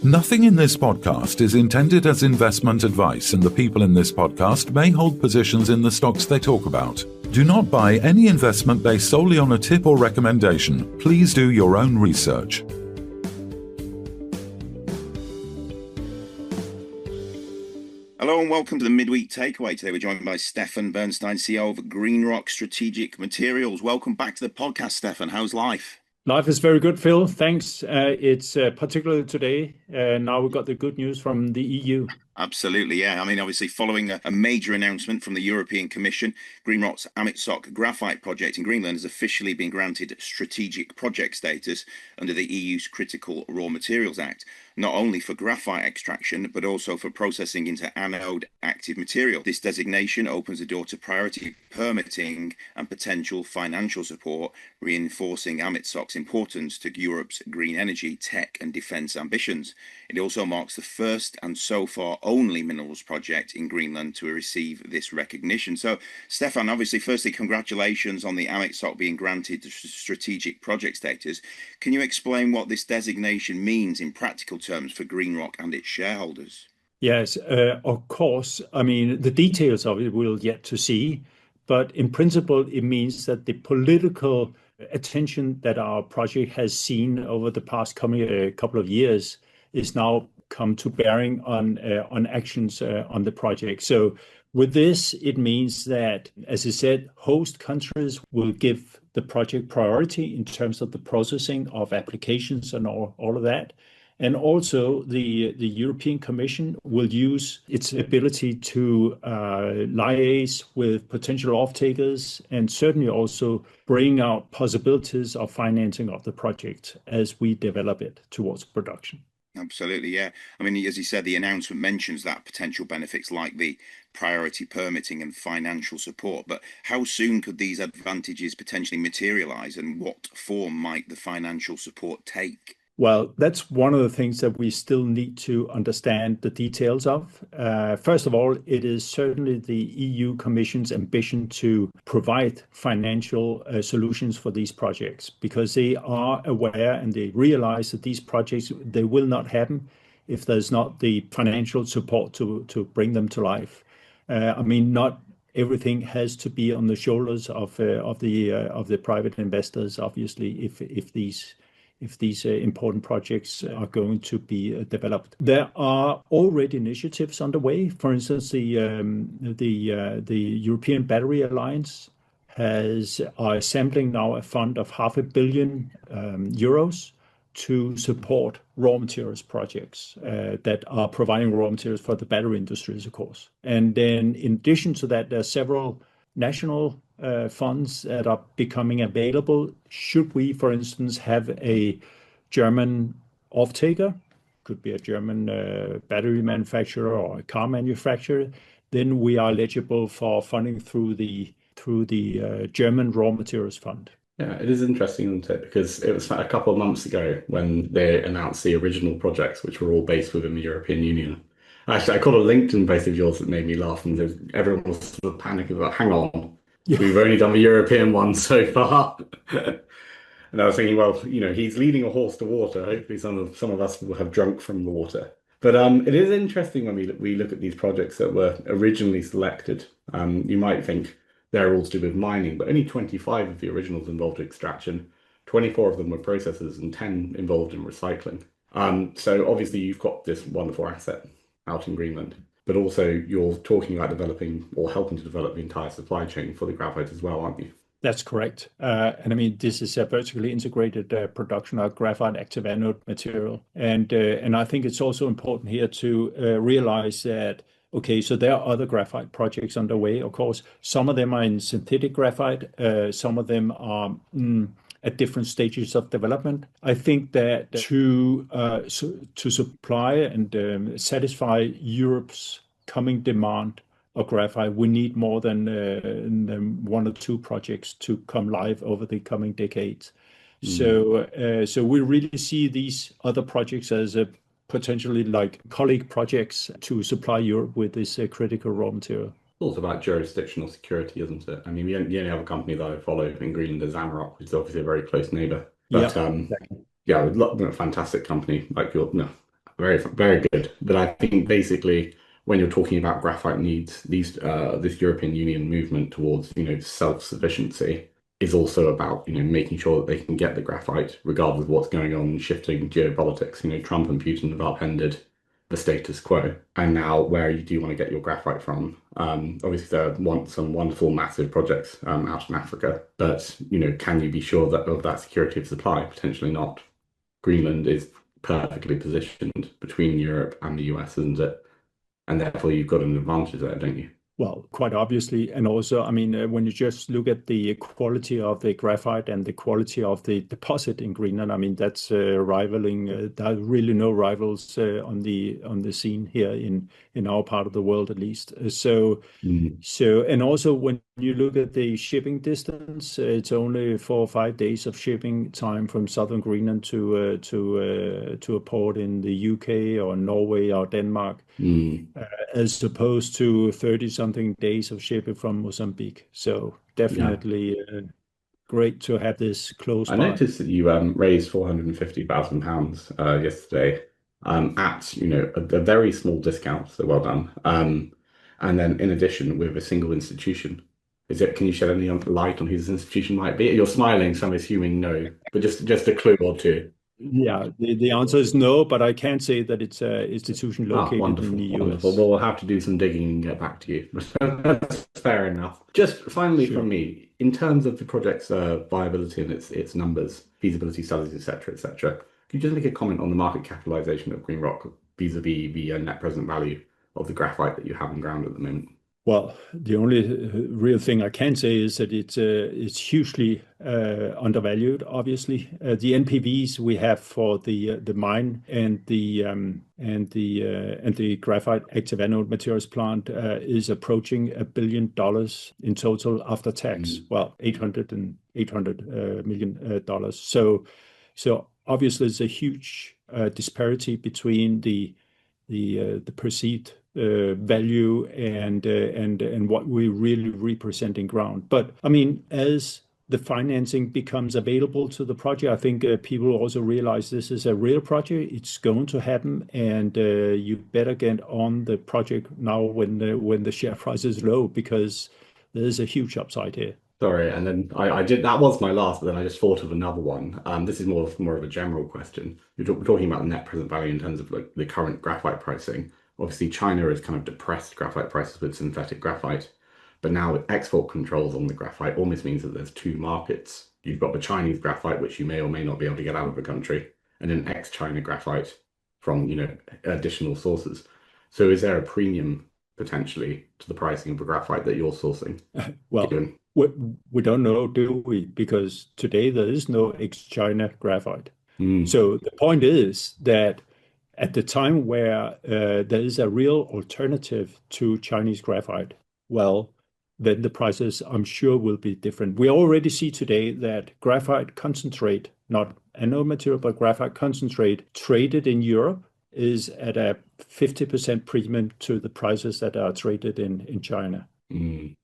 Nothing in this podcast is intended as investment advice, and the people in this podcast may hold positions in the stocks they talk about. Do not buy any investment based solely on a tip or recommendation. Please do your own research. Hello and welcome to the Midweek Takeaway. Today we're joined by Stefan Bernstein, CEO of GreenRoc Strategic Materials. Welcome back to the podcast, Stefan. How's life? Life is very good, Phil. Thanks. It's particularly today. Now we've got the good news from the EU. Absolutely, yeah. I mean, obviously, following a major announcement from the European Commission, GreenRoc's Amitsoq Graphite project in Greenland has officially been granted strategic project status under the EU's Critical Raw Materials Act, not only for graphite extraction, but also for processing into anode active material. This designation opens the door to priority permitting and potential financial support, reinforcing Amitsoq's importance to Europe's green energy, tech and defence ambitions. It also marks the first and so far only minerals project in Greenland to receive this recognition. So, Stefan, obviously, firstly, congratulations on the Amitsoq being granted the strategic project status. Can you explain what this designation means in practical terms for GreenRoc and its shareholders? Yes, of course. I mean, the details of it we'll yet to see, but in principle, it means that the political attention that our project has seen over the past couple of years is now come to bearing on actions on the project. So with this, it means that, as I said, host countries will give the project priority in terms of the processing of applications and all of that. And also the European Commission will use its ability to liaise with potential off-takers and certainly also bring out possibilities of financing of the project as we develop it towards production. Absolutely, yeah. I mean, as you said, the announcement mentions that potential benefits like the priority permitting and financial support. But how soon could these advantages potentially materialize, and what form might the financial support take? Well, that's one of the things that we still need to understand the details of. First of all, it is certainly the EU Commission's ambition to provide financial solutions for these projects, because they are aware and they realize that these projects, they will not happen if there's not the financial support to bring them to life. I mean, not everything has to be on the shoulders of the private investors, obviously, if these important projects are going to be developed. There are already initiatives underway. For instance, the European Battery Alliance are assembling now a fund of €500 million to support raw materials projects that are providing raw materials for the battery industries, of course. And then in addition to that, there are several national funds that are becoming available. Should we, for instance, have a German off-taker, could be a German battery manufacturer or a car manufacturer, then we are eligible for funding through the German Raw Materials Fund. Yeah, it is interesting, isn't it? Because it was a couple of months ago when they announced the original projects, which were all based within the European Union. Actually, I caught a LinkedIn post of yours that made me laugh, and everyone was sort of panicking about, hang on, we've only done the European one so far. And I was thinking, well, he's leading a horse to water. Hopefully some of us will have drunk from the water. But it is interesting when we look at these projects that were originally selected. You might think they're all to do with mining, but only 25 of the originals involved extraction, 24 of them were processors, and 10 involved in recycling. So obviously you've got this wonderful asset out in Greenland, but also you're talking about developing or helping to develop the entire supply chain for the graphite as well, aren't you? That's correct. And I mean, this is a vertically integrated production of graphite active anode material. And I think it's also important here to realize that, okay, so there are other graphite projects underway, of course. Some of them are in synthetic graphite. Some of them are at different stages of development. I think that to supply and satisfy Europe's coming demand of graphite, we need more than one or two projects to come live over the coming decades. So we really see these other projects as potentially like colleague projects to supply Europe with this critical raw material. It's also about jurisdictional security, isn't it? I mean, the only other company that I follow in Greenland is Amitsoq, which is obviously a very close neighbour. But exactly. yeah, a fantastic company like your. No, very, very good. But I think basically when you're talking about graphite needs, this European Union movement towards, self-sufficiency is also about, making sure that they can get the graphite regardless of what's going on, shifting geopolitics. Trump and Putin have upended the status quo. And now where you do want to get your graphite from, obviously there are some wonderful massive projects out in Africa, but, can you be sure that of that security of supply? Potentially not. Greenland is perfectly positioned between Europe and the US, isn't it? And therefore you've got an advantage there, don't you? Well, quite obviously. And also, I mean, when you just look at the quality of the graphite and the quality of the deposit in Greenland, I mean, that's rivaling. There are really no rivals on the scene here in our part of the world, at least. And also when you look at the shipping distance, it's only 4 or 5 days of shipping time from southern Greenland to a port in the UK or Norway or Denmark. As opposed to 30-something days of shipping from Mozambique. So definitely great to have this close I by. noticed that you raised £450,000 yesterday at a very small discount, so well done. And then in addition with a single institution. Can you shed any light on who this institution might be? You're smiling, so I'm assuming no, but just a clue or two. Yeah, the answer is no, but I can say that it's an institution located in the US. Wonderful. Well, we'll have to do some digging and get back to you. That's fair enough. Just finally from me, in terms of the project's viability and its numbers, feasibility studies, etc., etc., can you just make a comment on the market capitalization of GreenRoc vis-a-vis the net present value of the graphite that you have on ground at the moment? Well, the only real thing I can say is that it's hugely undervalued. Obviously, the NPVs we have for the mine and the graphite active anode materials plant is approaching $1 billion in total after tax. Well, 800 million dollars. So obviously, there's a huge disparity between the perceived value and what we really represent in ground. But I mean, as the financing becomes available to the project, I think people also realize this is a real project. It's going to happen, and you better get on the project now when the share price is low, because there is a huge upside here. Sorry, and then I did, that was my last, but then I just thought of another one. This is more of a general question. We're talking about net present value in terms of like the current graphite pricing. Obviously, China has kind of depressed graphite prices with synthetic graphite, but now export controls on the graphite almost means that there's two markets. You've got the Chinese graphite, which you may or may not be able to get out of the country, and then ex-China graphite from additional sources. So is there a premium potentially to the pricing of the graphite that you're sourcing? Well, we don't know, do we? Because today there is no ex-China graphite. So the point is that at the time where there is a real alternative to Chinese graphite, well, then the prices, I'm sure, will be different. We already see today that graphite concentrate, not anode material, but graphite concentrate traded in Europe is at a 50% premium to the prices that are traded in China.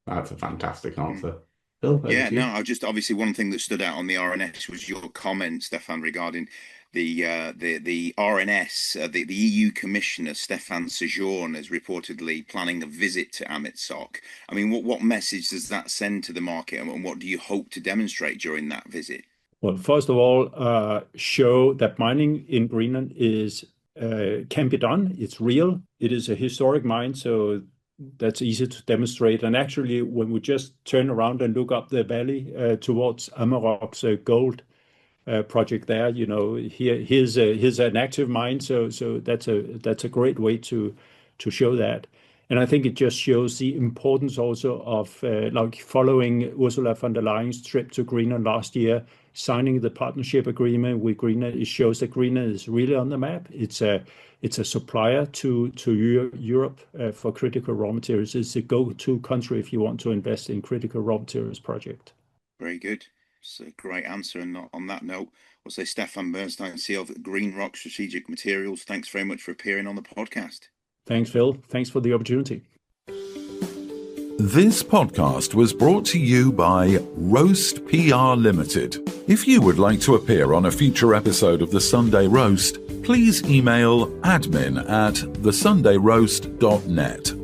That's a fantastic answer. Phil, yeah, no, I just obviously one thing that stood out on the RNS was your comment, Stefan, regarding the RNS. The EU Commissioner Stefan Bernstein is reportedly planning a visit to Amitsoq. I mean, what message does that send to the market, and what do you hope to demonstrate during that visit? Well, first of all, show that mining in Greenland can be done. It's real. It is a historic mine, so that's easy to demonstrate. And actually, when we just turn around and look up the valley towards Amaroq's gold project there, here's an active mine. So that's a great way to show that. And I think it just shows the importance also of like following Ursula von der Leyen's trip to Greenland last year, signing the partnership agreement with Greenland. It shows that Greenland is really on the map. It's a supplier to Europe for critical raw materials. It's a go-to country if you want to invest in critical raw materials project. Very good. It's a great answer. And on that note, we'll say Stefan Bernstein, CEO of GreenRoc Strategic Materials. Thanks very much for appearing on the podcast. Thanks, Phil. Thanks for the opportunity. This podcast was brought to you by Roast PR Limited. If you would like to appear on a future episode of The Sunday Roast, please email admin@thesundayroast.net.